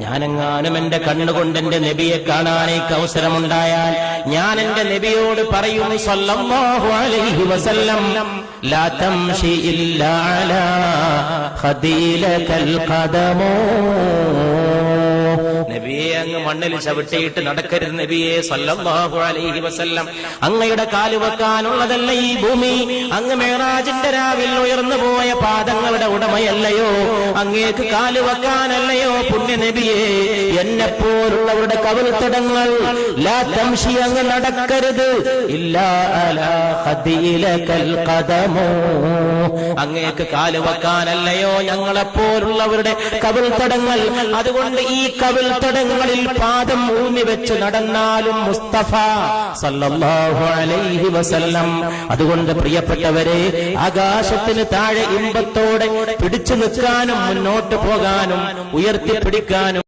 ഞാനെങ്ങാനും എന്റെ കണ്ണുകൊണ്ട് എന്റെ നബിയെ കാണാനേക്ക് അവസരമുണ്ടായാൽ ഞാൻ എന്റെ നബിയോട് പറയും സല്ലല്ലാഹു അലൈഹി വസല്ലം, ലാ തംശി ഇല്ലാ അലാ ഖദീലകൽ ഖദമോ. നബിയെ, അങ്ങ് മണ്ണിൽ ചവിട്ടിയിട്ട് നടക്കരുത് നബിയെ സല്ലല്ലാഹു അലൈഹി വസല്ലം. അങ്ങയുടെ കാല് വെക്കാനുള്ളതല്ല ഈ ഭൂമി. അങ്ങ് മേറാജിന്റെ രാവിൽ ഉയർന്നു പോയ പാദങ്ങളുടെ ഉടമയല്ലയോ? അങ്ങേക്ക് കാല് വെക്കാനല്ലയോ പുണ്യ നബിയെ? എന്നെപ്പോലുള്ളവരുടെ കവിൾത്തടങ്ങൾ ലാ തംശി, അങ്ങ് നടക്കരുത്, ഇല്ലാ അലാ ഖദീലകൽ ഖദമോ. അങ്ങേക്ക് കാല് വെക്കാനല്ലയോ ഞങ്ങളെപ്പോലുള്ളവരുടെ കവിൾത്തടങ്ങൾ? അതുകൊണ്ട് ഈ കവിൾത്തടങ്ങളിൽ പാദം ഊന്നി വെച്ച് നടന്നാലും മുസ്തഫ സല്ലല്ലാഹു അലൈഹി വസല്ലം. അതുകൊണ്ട് പ്രിയപ്പെട്ടവരെ, ആകാശത്തിന് താഴെ ഇമ്പത്തോടെ പിടിച്ചു നിൽക്കാനും മുന്നോട്ട് പോകാനും ഉയർത്തിപ്പിടിക്കാനും